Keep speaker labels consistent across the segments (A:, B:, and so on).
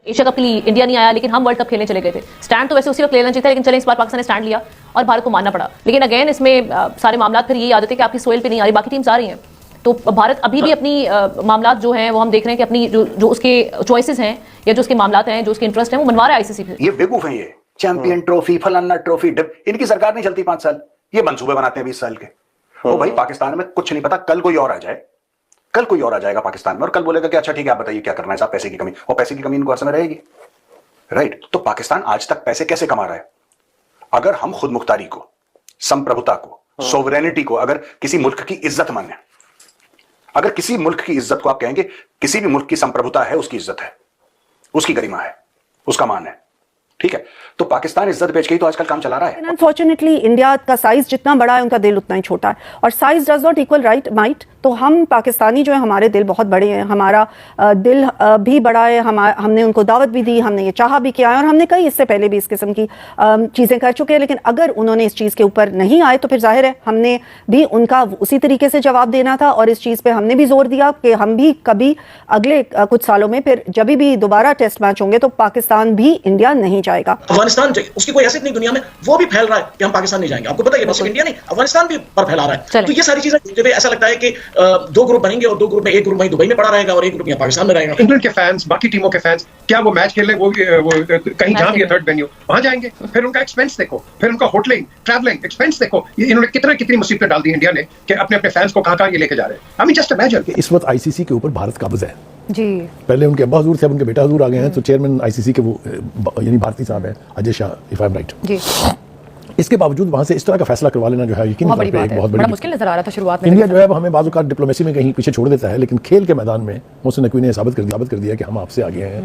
A: Asia cup के लिए India नहीं आया, लेकिन हम वर्ल्ड कप खेलने चले गए थे। स्टैंड तो वैसे उसी वक्त लेना चाहिए था, लेकिन चले इस बार पाकिस्तान ने स्टैंड लिया और भारत को मानना पड़ा। लेकिन अगेन इसमें सारे मामला फिर यही आदत है कि आपकी सोइल पे नहीं आ रही, बाकी टीम्स आ रही हैं। तो भारत अभी भी अपनी मामला जो हैं वो हम देख रहे हैं कि अपनी जो उसके चॉइसेस हैं या जो उसके मामला हैं, जो उसके इंटरेस्ट हैं, वो मनवा रहा है आईसीसी पे।
B: ये बेवकूफ है, ये चैंपियन ट्रॉफी, फलाना ट्रॉफी, इनकी सरकार नहीं चलती 5 साल, ये मंसूबे बनाते हैं 20 साल के। तो भाई पाकिस्तान में कुछ नहीं पता, कल कोई और आ जाए, कल कोई और आ जाएगा पाकिस्तान में और कल बोलेगा कि अच्छा ठीक है आप बताइए क्या करना है साहब, पैसे की कमी, और पैसे की कमी इनको हर समय रहेगी, राइट। तो पाकिस्तान आज तक पैसे कैसे कमा रहा है? अगर हम खुद मुख्तारी को, संप्रभुता को, सोवरेनिटी को, अगर किसी मुल्क की इज्जत माने, अगर किसी मुल्क की इज्जत को आप कहेंगे किसी भी मुल्क की संप्रभुता है, उसकी इज्जत है, उसकी गरिमा है, उसका मान है, ठीक है, तो पाकिस्तान इज्जत बेच के ही तो आजकल काम चला रहा है।
C: अनफॉर्चुनेटली इंडिया का साइज जितना बड़ा है उनका दिल उतना ही छोटा है, और size does not equal right might. तो हम पाकिस्तानी जो है हमारे दिल बहुत बड़े हैं, हमारा दिल भी बड़ा है, हमने उनको दावत भी दी, हमने ये चाहा भी किया है, और हमने कई इससे पहले भी इस किस्म की चीज़ें कर चुके हैं। लेकिन अगर उन्होंने इस चीज़ के ऊपर नहीं आए तो फिर जाहिर है हमने भी उनका उसी तरीके से जवाब देना था, और इस चीज़ पर हमने भी जोर दिया कि हम भी कभी अगले कुछ सालों में फिर जब भी दोबारा टेस्ट मैच होंगे तो पाकिस्तान भी इंडिया नहीं जाएगा।
D: अफगानिस्तान उसकी कोई हैसियत नहीं दुनिया में, वो भी फैल रहा है कि हम पाकिस्तान नहीं जाएंगे। आपको पता है बस इंडिया नहीं, अफगानिस्तान भी पर फैला रहा है। तो ये सारी चीजें मुझे ऐसा लगता है कि 2 ग्रुप बनेंगे और 2 ग्रुप में एक ग्रुप वहीं दुबई में पड़ा रहेगा और एक ग्रुप यहाँ पाकिस्तान में रहेगा।
E: इंग्लैंड के फैंस, बाकी टीमों के फैंस क्या वो मैच खेलने वो कहीं जहां भी है थर्ड वेन्यू वहां जाएंगे? फिर उनका एक्सपेंस देखो, फिर उनका होटलिंग, ट्रैवलिंग कितनी देखो, इन्होंने कितनी मुसीबतें डाल दी इंडिया ने कि अपने फैंस को कहां ये लेके जा रहे हैं। I mean just imagine.
F: इस वक्त आईसीसी के ऊपर भारत काबिज है
C: जी।
F: पहले उनके अब्बा हुजूर थे, अब उनके बेटा हुजूर आ गए हैं, तो चेयरमैन आईसीसी के वो यानी भारती साहब है, Ajay Shah, if I am right ji. इसके बावजूद वहां से इस तरह का फैसला करवा लेना जो है यकीन
C: बहुत बड़ी मुश्किल नजर आ रहा था शुरुआत में।
F: इंडिया जो है हमें बाज़ औक़ात डिप्लोमेसी में कहीं पीछे छोड़ देता है, लेकिन खेल के मैदान में मोहसिन नकवी ने साबित कर दिया कि हम आपसे आगे हैं।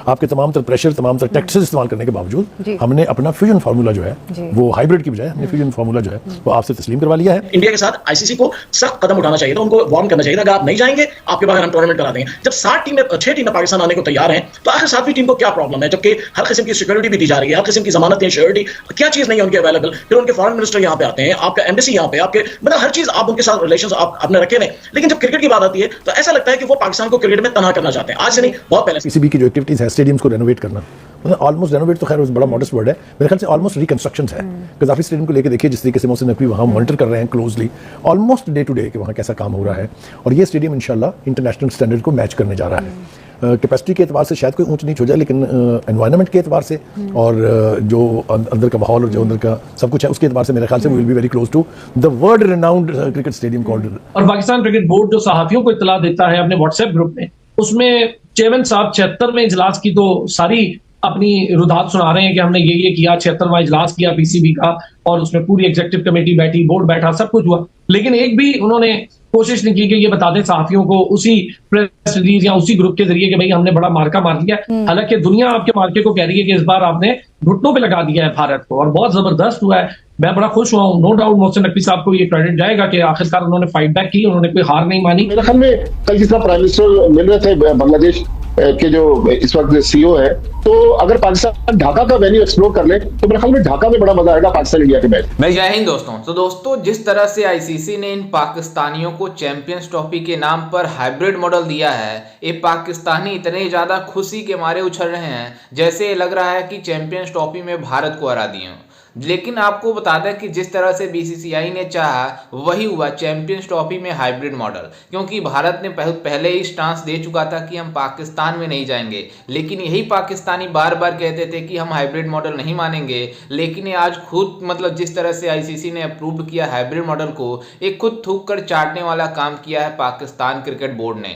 F: आपके तमाम तरह प्रेशर, तमाम तरह टैक्टिक्स इस्तेमाल करने के बावजूद हमने अपना फ्यूजन फार्मूला जो है वो हाइब्रिड की बजाय हमने फ्यूजन फार्मूला जो है वो आपसे तस्लीम करवा लिया है।
D: इंडिया के साथ आईसीसी को सख्त कदम उठाना चाहिए था, उनको वार्न करना चाहिए था, अगर आप नहीं जाएंगे आपके बाद हम टूर्नामेंट करा देंगे। जब 6 टीमें पाकिस्तान आने को तैयार हैं तो आखिर 7वीं टीम को क्या प्रॉब्लम है? जबकि हर किस्म की सिक्योरिटी भी दी जा रही है, हर किस्म की जमानत है, श्योरिटी, क्या चीज नहीं है उनके अवेलेबल। फिर उनके फॉरेन मिनिस्टर यहाँ पे आते हैं, आपका एम्बेसी यहाँ पे, आपके मतलब हर चीज आप उनके साथ रिलेशंस आपने रखे हुए। लेकिन जब क्रिकेट की बात आती है तो ऐसा लगता है कि वो पाकिस्तान को क्रिकेट में तनहा करना चाहते हैं। आज से नहीं, बहुत पहले।
F: पीसीबी की जो एक्टिविटीज है, स्टेडियम्स को रेनोवेट करना, मतलब ऑलमोस्ट रेनोवेट तो खैर बड़ा मॉडेस्ट वर्ड है, मेरे ख्याल से ऑलमोस्ट रिकंस्ट्रक्शंस है। कज़ाफी स्टेडियम को लेकर देखिए जिस तरीके से मोहसिन नकवी वहाँ मॉनिटर कर रहे हैं closely, almost day to day कि वहाँ कैसा काम हो रहा है, और ये स्टेडियम इंशाल्लाह इंटरनेशनल स्टैंडर्ड को मैच करने जा रहा है। कैपेसिटी के एतबार से शायद कोई ऊंच नीच हो जाए, लेकिन एनवायरनमेंट के एतबार से और जो अंदर का माहौल और जो अंदर का सब कुछ है उसके एतबार से मेरे ख्याल से will be very close to the world renowned cricket stadium called.
G: और पाकिस्तान क्रिकेट बोर्ड जो सहाफियों को इत्तला देता है अपने व्हाट्सएप ग्रुप में, उसमें चेयरमैन साहब 76वें इजलास की तो सारी अपनी रुदात सुना रहे हैं कि हमने ये किया, 76वां इजलास किया पीसीबी का, और उसमें पूरी एग्जीक्यूटिव कमेटी बैठी, बोर्ड बैठा, सब कुछ हुआ, लेकिन एक भी उन्होंने कोशिश नहीं की कि ये बता दें सहाफियों को उसी प्रेस रिलीज या उसी ग्रुप के जरिए कि भाई हमने बड़ा मार्का मार दिया। हालांकि दुनिया आपके मार्के को कह रही है कि इस बार आपने घुटनों पे लगा दिया है भारत को, और बहुत जबरदस्त हुआ है। मैं बड़ा खुश हुआ हूँ, नो डाउट मोहसिन नकवी साहब को ये क्रेडिट जाएगा कि आखिरकार उन्होंने फाइट बैक की, उन्होंने कोई हार नहीं मानी।
H: मेरे ख्याल में कल जिस तरह प्राइम मिनिस्टर मिल रहे थे बांग्लादेश के जो इस वक्त सीईओ है, तो अगर पाकिस्तान ढाका का वेन्यू एक्सप्लोर कर ले तो मेरे ख्याल में ढाका में बड़ा मजा आएगा पाकिस्तान इंडिया के मैच में।
I: जय हिंद दोस्तों। तो दोस्तों जिस तरह से आईसीसी ने इन पाकिस्तानियों को चैंपियंस ट्रॉफी के नाम पर हाइब्रिड मॉडल दिया है, ये पाकिस्तानी इतने ज्यादा खुशी के मारे उछल रहे हैं जैसे लग रहा है कि चैंपियंस ट्रॉफी में भारत को हरा दिए। लेकिन आपको बता दें कि जिस तरह से बीसीसीआई ने चाहा वही हुआ चैंपियंस ट्रॉफी में हाइब्रिड मॉडल, क्योंकि भारत ने पहले ही स्टांस दे चुका था कि हम पाकिस्तान में नहीं जाएंगे, लेकिन यही पाकिस्तानी बार बार कहते थे कि हम हाइब्रिड मॉडल नहीं मानेंगे। लेकिन ये आज खुद मतलब जिस तरह से आईसीसी ने अप्रूव किया हाइब्रिड मॉडल को, एक खुद थूक कर चाटने वाला काम किया है पाकिस्तान क्रिकेट बोर्ड ने।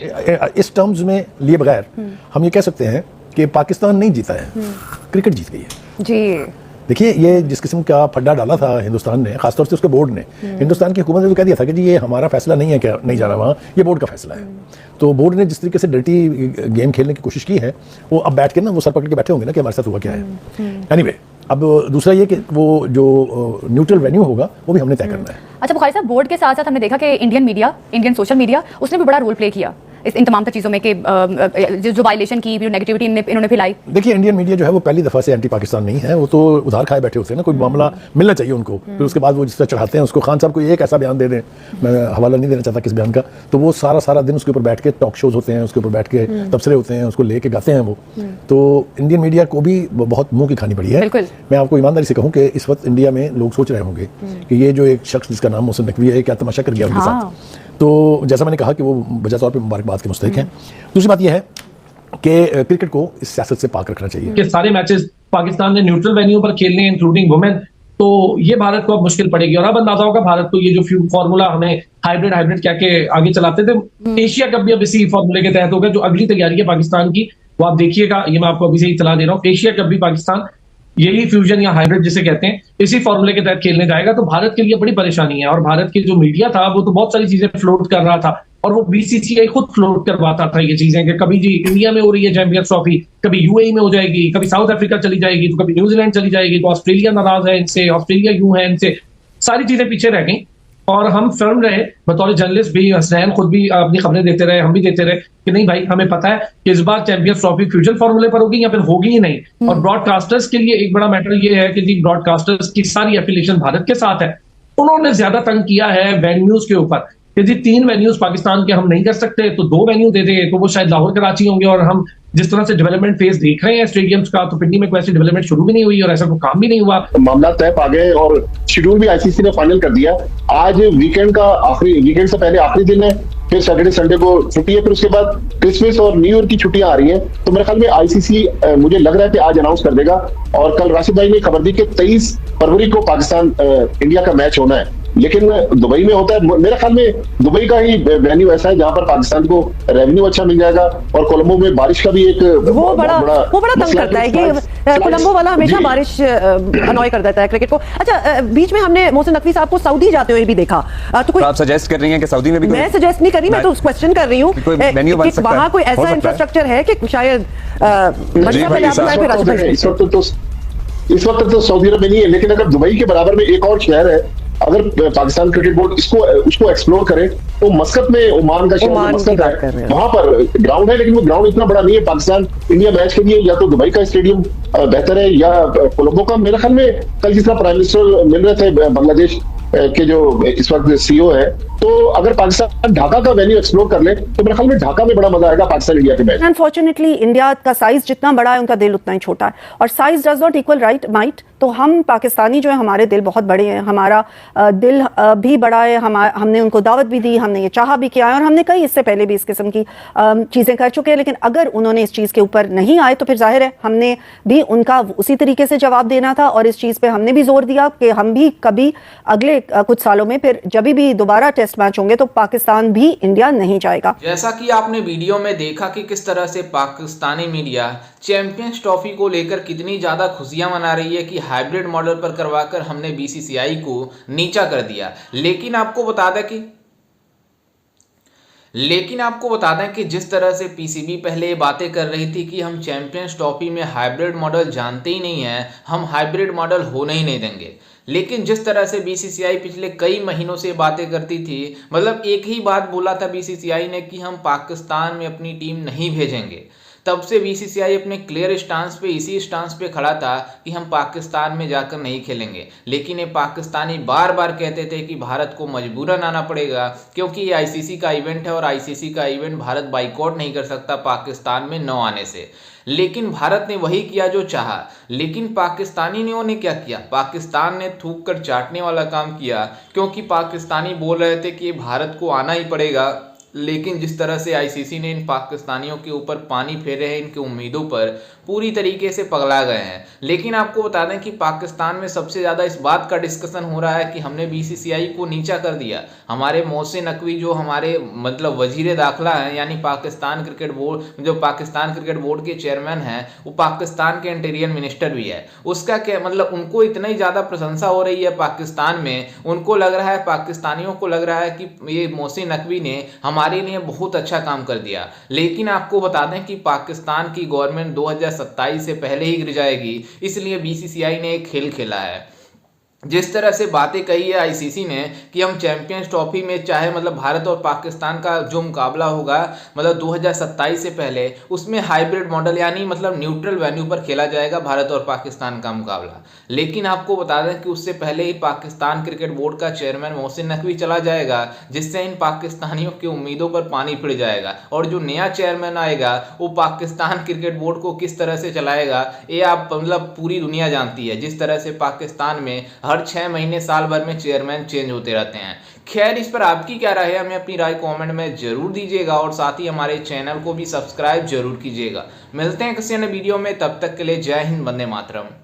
F: इस टर्म्स में लिए बगैर हम ये कह सकते हैं कि पाकिस्तान नहीं जीता है, क्रिकेट जीत गई है जी। देखिए ये जिस किस्म का फड्डा डाला था हिंदुस्तान ने, खासतौर से उसके बोर्ड ने, हिंदुस्तान की हुकूमत ने तो कह दिया था कि जी ये हमारा फैसला नहीं है, क्या नहीं जाना वहाँ, ये बोर्ड का फैसला है। तो बोर्ड ने जिस तरीके से डर्टी गेम खेलने की कोशिश की है, वो अब बैठ के ना वो सर पकड़ के बैठे होंगे ना कि हमारे साथ हुआ क्या है। एनीवे, अब दूसरा ये कि वो जो न्यूट्रल वेन्यू होगा वो भी हमने तय करना है।
J: अच्छा बुखारी साहब, बोर्ड के साथ साथ हमने देखा कि Indian media, Indian social media, उसने भी बड़ा रोल प्ले किया इन तमाम चीज़ों में कि जो वायलेशन की नेगेटिविटी इन्होंने फैलाई।
F: देखिए, इंडियन मीडिया जो है वो पहली दफ़ा से एंटी पाकिस्तान नहीं है, वो तो उधार खाए बैठे होते हैं ना, कोई मामला मिलना चाहिए उनको, फिर उसके बाद वो जिस तरह चढ़ाते हैं उसको। खान साहब को एक ऐसा बयान दे दें, मैं हवाला नहीं देना चाहता किस बयान का, तो वो सारा दिन उसके ऊपर बैठ के टॉक शोज होते हैं, उसके ऊपर बैठ के तबसरे होते हैं, उसको लेके गाते हैं वो। तो इंडियन मीडिया को भी बहुत मुंह की खानी पड़ी है। मैं आपको ईमानदारी से कहूँ कि इस वक्त इंडिया में लोग सोच रहे होंगे कि ये जो एक शख्स जिसका नाम मोहसिन नकवी है, क्या तमाशा कर गया उनके साथ। तो जैसा मैंने कहा कि वो वजह तौर पे मुबारकबाद के मुस्तहिक हैं। दूसरी बात यह है कि क्रिकेट को इस सियासत से पाक रखना चाहिए
G: कि सारे मैचेस पाकिस्तान ने न्यूट्रल वेन्यू पर खेलने, इंक्लूडिंग वुमेन, तो ये भारत को अब मुश्किल पड़ेगी। और अब अंदाजा होगा भारत को, ये जो फॉर्मूला हमें हाइब्रिड क्या के आगे चलाते थे, एशिया कप भी अब इसी फॉर्मूले के तहत होगा। जो अगली तैयारी है पाकिस्तान की, वो आप देखिएगा, ये मैं आपको अभी से ही इत्तला दे रहा हूँ, एशिया कप भी पाकिस्तान यही फ्यूजन या हाइब्रिड जिसे कहते हैं, इसी फॉर्मूले के तहत खेलने जाएगा। तो भारत के लिए बड़ी परेशानी है। और भारत के जो मीडिया था वो तो बहुत सारी चीजें फ्लोट कर रहा था, और वो बीसीसीआई खुद फ्लोट करवाता था ये चीजें कि कभी जी इंडिया में हो रही है चैंपियंस ट्रॉफी, कभी यूएई में हो जाएगी, कभी साउथ अफ्रीका चली जाएगी, तो कभी न्यूजीलैंड चली जाएगी, तो ऑस्ट्रेलिया नाराज है इनसे, ऑस्ट्रेलिया यूं है इनसे, सारी चीजें पीछे रह गई। और हम फर्म रहे, बतौर जर्नलिस्ट भी, हसनैन खुद भी अपनी खबरें देते रहे, हम भी देते रहे कि नहीं भाई, हमें पता है कि इस बार चैंपियंस ट्रॉफी फ्यूजन फॉर्मूले पर होगी या फिर होगी ही नहीं। और ब्रॉडकास्टर्स के लिए एक बड़ा मैटर ये है कि जी ब्रॉडकास्टर्स की सारी एफिलिएशन भारत के साथ है। उन्होंने ज्यादा तंग किया है वेन्यूज के ऊपर कि जी 3 वेन्यूज पाकिस्तान के हम नहीं कर सकते, तो 2 वेन्यू दे दे, तो वो शायद लाहौर कराची होंगे। और हम जिस तरह से डेवलपमेंट फेज देख रहे हैं स्टेडियम्स का, तो पिंडी में कोई ऐसी डेवलपमेंट शुरू भी नहीं हुई और ऐसा कोई काम भी नहीं हुआ।
H: मामला तय पा गए और शेड्यूल भी आईसीसी ने फाइनल कर दिया। आज वीकेंड से पहले आखिरी दिन है, फिर सैटरडे संडे को छुट्टी है, फिर उसके बाद क्रिसमस और न्यू ईयर की छुट्टियां आ रही हैं। तो मेरे ख्याल में आईसीसी मुझे लग रहा है कि आज अनाउंस कर देगा। और कल राशिद भाई ने खबर दी कि 23 फरवरी को पाकिस्तान इंडिया का मैच होना है, लेकिन दुबई में होता है। मेरे ख्याल में दुबई का ही वेन्यू ऐसा है जहां पर पाकिस्तान को रेवेन्यू अच्छा मिल जाएगा। और कोलंबो में बारिश का भी एक
C: वो बड़ा तंग करता है कि कोलंबो वाला हमेशा बारिश अनॉय कर देता है क्रिकेट को। अच्छा, बीच में हमने मोहसिन नकवी साहब को सऊदी जाते हुए भी देखा, तो कोई
K: आप सजेस्ट कर रही हैं कि सऊदी में भी?
C: मैं सजेस्ट नहीं कर रही, मैं तो क्वेश्चन कर रही हूँ कि वहां कोई ऐसा इंफ्रास्ट्रक्चर है कि शायद
H: इस वक्त तो सऊदी अरब में नहीं है, लेकिन अगर दुबई के बराबर में एक और शहर है, अगर पाकिस्तान क्रिकेट बोर्ड उसको एक्सप्लोर करे, तो मस्कत में, ओमान का शहर मस्कत है, वहां पर ग्राउंड है, लेकिन वो ग्राउंड इतना बड़ा नहीं है। पाकिस्तान इंडिया मैच के लिए या तो दुबई का स्टेडियम बेहतर है या कोलंबो का। मेरे ख्याल में कल जिस तरह प्राइम मिनिस्टर मिल रहे थे बांग्लादेश के जो इस वक्त सीईओ है, तो अगर पाकिस्तान ढाका का वेन्यू एक्सप्लोर कर ले, तो मेरे ख्याल में ढाका में बड़ा मजा आएगा पाकिस्तान इंडिया के मैच।
C: अनफॉर्चुनेटली इंडिया का साइज जितना बड़ा है, उनका दिल उतना ही छोटा है, और size does not equal right might. तो हम पाकिस्तानी जो है, हमारे दिल बहुत बड़े हैं, हमारा दिल भी बड़ा है, हमने उनको दावत भी दी, हमने ये चाहा भी किया है, और हमने कई इससे पहले भी इस किस्म की चीज़ें कर चुके हैं। लेकिन अगर उन्होंने इस चीज़ के ऊपर नहीं आए, तो फिर जाहिर है हमने भी उनका उसी तरीके से जवाब देना था। और इस चीज़ पे हमने भी जोर दिया कि हम भी कभी अगले कुछ सालों में फिर जब भी दोबारा टेस्ट मैच होंगे, तो पाकिस्तान भी इंडिया नहीं जाएगा।
I: जैसा कि आपने वीडियो में देखा कि किस तरह से पाकिस्तानी मीडिया चैंपियंस ट्रॉफी को लेकर कितनी ज़्यादा खुशियां मना रही है कि हाइब्रिड मॉडल पर करवाकर हमने बीसीसीआई को नीचा कर दिया। लेकिन आपको बता दें कि जिस तरह से पीसीबी पहले ये बातें कर रही थी कि हम चैंपियंस ट्रॉफी में हाइब्रिड मॉडल जानते ही नहीं हैं, हम हाइब्रिड मॉडल होने ही नहीं देंगे। लेकिन जिस तरह से बीसीसीआई पिछले कई महीनों से बातें करती थी, मतलब एक ही बात बोला था बीसीसीआई ने कि हम पाकिस्तान में अपनी टीम नहीं भेजेंगे, तब से बीसीसीआई अपने क्लियर स्टांस पे, इसी स्टांस पे खड़ा था कि हम पाकिस्तान में जाकर नहीं खेलेंगे। लेकिन ये पाकिस्तानी बार बार कहते थे कि भारत को मजबूरन आना पड़ेगा, क्योंकि ये आईसीसी का इवेंट है और आईसीसी का इवेंट भारत बाइकआउट नहीं कर सकता पाकिस्तान में न आने से। लेकिन भारत ने वही किया जो चाहा। लेकिन पाकिस्तानियों ने क्या किया? पाकिस्तान ने थूक कर चाटने वाला काम किया, क्योंकि पाकिस्तानी बोल रहे थे कि भारत को आना ही पड़ेगा। लेकिन जिस तरह से आईसीसी ने इन पाकिस्तानियों के ऊपर पानी फेरे हैं, इनकी उम्मीदों पर पूरी तरीके से पगला गए हैं। लेकिन आपको बता दें कि पाकिस्तान में सबसे ज़्यादा इस बात का डिस्कशन हो रहा है कि हमने बीसीसीआई को नीचा कर दिया। हमारे मोहसिन नकवी जो हमारे मतलब वजीर दाखिला हैं, यानी पाकिस्तान क्रिकेट बोर्ड, जो पाकिस्तान क्रिकेट बोर्ड के चेयरमैन हैं, वो पाकिस्तान के इंटीरियर मिनिस्टर भी है। उसका क्या मतलब, उनको इतनी ज़्यादा प्रशंसा हो रही है पाकिस्तान में, उनको लग रहा है, पाकिस्तानियों को लग रहा है कि ये मोहसिन नकवी ने हमारे लिए बहुत अच्छा काम कर दिया। लेकिन आपको बता दें कि पाकिस्तान की गवर्नमेंट 2027 से पहले ही गिर जाएगी, इसलिए बीसीसीआई ने एक खेल खेला है। जिस तरह से बातें कही है आईसीसी ने कि हम चैंपियंस ट्रॉफी में चाहे मतलब भारत और पाकिस्तान का जो मुकाबला होगा मतलब 2027 से पहले उसमें हाइब्रिड मॉडल यानी मतलब न्यूट्रल वेन्यू पर खेला जाएगा भारत और पाकिस्तान का मुकाबला। लेकिन आपको बता दें कि उससे पहले ही पाकिस्तान क्रिकेट बोर्ड का चेयरमैन मोहसिन नकवी चला जाएगा, जिससे इन पाकिस्तानियों की उम्मीदों पर पानी फिर जाएगा। और जो नया चेयरमैन आएगा वो पाकिस्तान क्रिकेट बोर्ड को किस तरह से चलाएगा ये आप मतलब पूरी दुनिया जानती है। जिस तरह से पाकिस्तान में हर 6 महीने साल भर में चेयरमैन चेंज होते रहते हैं। खैर, इस पर आपकी क्या राय है हमें अपनी राय कमेंट में जरूर दीजिएगा और साथ ही हमारे चैनल को भी सब्सक्राइब जरूर कीजिएगा। मिलते हैं किसी अन्य वीडियो में, तब तक के लिए जय हिंद, वंदे मातरम।